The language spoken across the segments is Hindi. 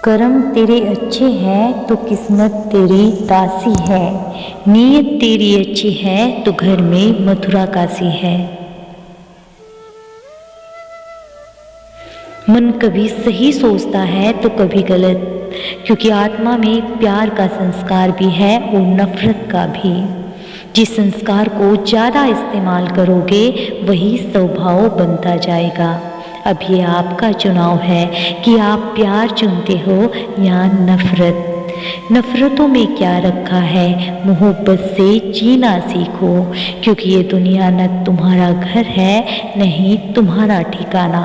कर्म तेरे अच्छे हैं तो किस्मत तेरी दासी है, नीयत तेरी अच्छी है तो घर में मथुरा काशी है। मन कभी सही सोचता है तो कभी गलत, क्योंकि आत्मा में प्यार का संस्कार भी है और नफरत का भी। जिस संस्कार को ज़्यादा इस्तेमाल करोगे वही स्वभाव बनता जाएगा। अब ये आपका चुनाव है कि आप प्यार चुनते हो या नफरत। नफरतों में क्या रखा है, मोहब्बत से जीना सीखो, क्योंकि ये दुनिया न तुम्हारा घर है न ही तुम्हारा ठिकाना।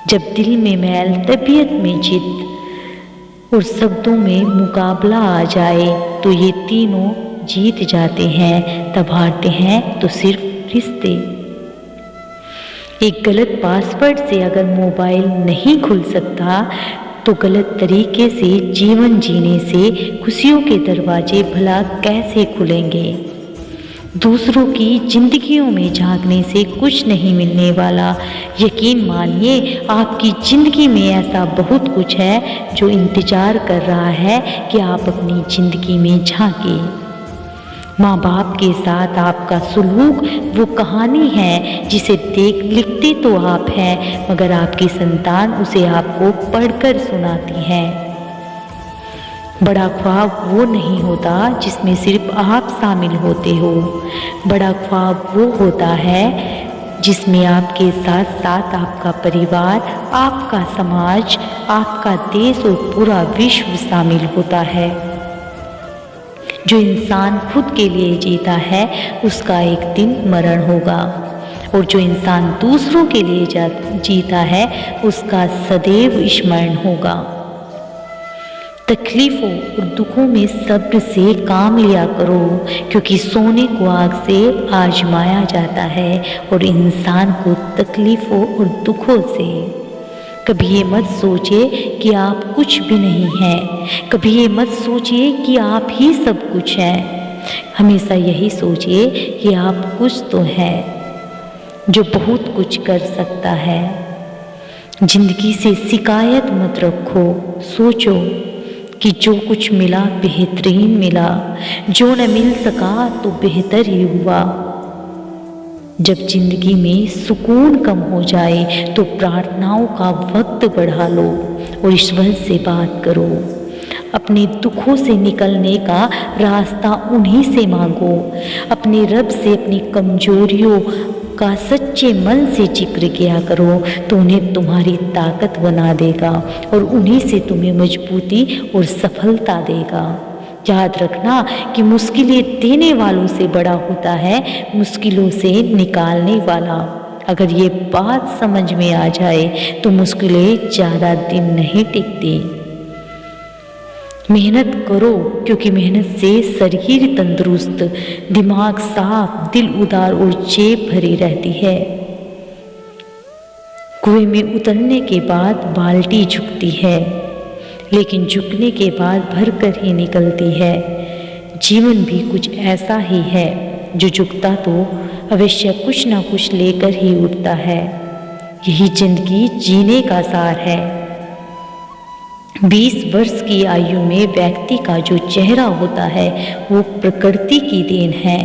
जब दिल में मैल, तबीयत में जिद और शब्दों में मुकाबला आ जाए तो ये तीनों जीत जाते हैं, तब हारते हैं तो सिर्फ रिश्ते। एक गलत पासवर्ड से अगर मोबाइल नहीं खुल सकता तो गलत तरीके से जीवन जीने से खुशियों के दरवाजे भला कैसे खुलेंगे। दूसरों की जिंदगियों में झांकने से कुछ नहीं मिलने वाला। यकीन मानिए आपकी ज़िंदगी में ऐसा बहुत कुछ है जो इंतज़ार कर रहा है कि आप अपनी ज़िंदगी में झांकें। माँ बाप के साथ आपका सुलूक वो कहानी है जिसे लिखते तो आप हैं, मगर आपकी संतान उसे आपको पढ़कर सुनाती है। बड़ा ख्वाब वो नहीं होता जिसमें सिर्फ आप शामिल होते हो। बड़ा ख्वाब वो होता है जिसमें आपके साथ साथ आपका परिवार, आपका समाज, आपका देश और पूरा विश्व शामिल होता है। जो इंसान खुद के लिए जीता है उसका एक दिन मरण होगा, और जो इंसान दूसरों के लिए जीता है उसका सदैव स्मरण होगा। तकलीफ़ों और दुखों में सब्र से काम लिया करो, क्योंकि सोने को आग से आजमाया जाता है और इंसान को तकलीफ़ों और दुखों से। कभी ये मत सोचिए कि आप कुछ भी नहीं हैं, कभी ये मत सोचिए कि आप ही सब कुछ हैं। हमेशा यही सोचिए कि आप कुछ तो हैं जो बहुत कुछ कर सकता है। जिंदगी से शिकायत मत रखो, सोचो कि जो कुछ मिला बेहतरीन मिला, जो न मिल सका तो बेहतर ही हुआ। जब जिंदगी में सुकून कम हो जाए तो प्रार्थनाओं का वक्त बढ़ा लो और ईश्वर से बात करो। अपने दुखों से निकलने का रास्ता उन्हीं से मांगो। अपने रब से अपनी कमजोरियों का सच्चे मन से जिक्र किया करो तो उन्हें तुम्हारी ताकत बना देगा और उन्हीं से तुम्हें मजबूती और सफलता देगा। याद रखना कि मुश्किलें देने वालों से बड़ा होता है मुश्किलों से निकालने वाला। अगर ये बात समझ में आ जाए तो मुश्किलें ज़्यादा दिन नहीं टिकती। मेहनत करो, क्योंकि मेहनत से शरीर तंदुरुस्त, दिमाग साफ, दिल उदार और जेब भरी रहती है। कुएं में उतरने के बाद बाल्टी झुकती है, लेकिन झुकने के बाद भरकर ही निकलती है। जीवन भी कुछ ऐसा ही है, जो झुकता तो अवश्य कुछ ना कुछ लेकर ही उठता है। यही जिंदगी जीने का सार है। 20 वर्ष की आयु में व्यक्ति का जो चेहरा होता है वो प्रकृति की देन है।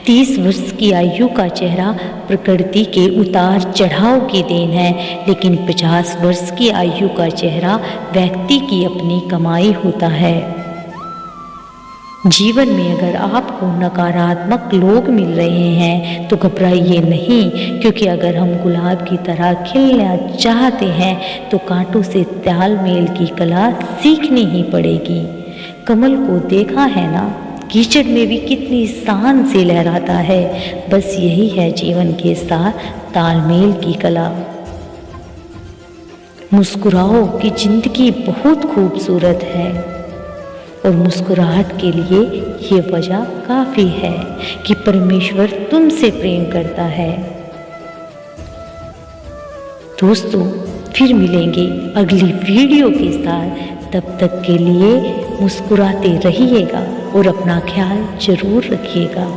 30 वर्ष की आयु का चेहरा प्रकृति के उतार चढ़ाव की देन है, लेकिन 50 वर्ष की आयु का चेहरा व्यक्ति की अपनी कमाई होता है। जीवन में अगर आपको नकारात्मक लोग मिल रहे हैं तो घबराइए नहीं, क्योंकि अगर हम गुलाब की तरह खिलना चाहते हैं तो कांटों से तालमेल की कला सीखनी ही पड़ेगी। कमल को देखा है ना, कीचड़ में भी कितनी शान से लहराता है। बस यही है जीवन के साथ तालमेल की कला। मुस्कुराओ कि जिंदगी बहुत खूबसूरत है, और मुस्कुराहट के लिए ये वजह काफ़ी है कि परमेश्वर तुमसे प्रेम करता है। दोस्तों, फिर मिलेंगे अगली वीडियो के साथ। तब तक के लिए मुस्कुराते रहिएगा और अपना ख्याल जरूर रखिएगा।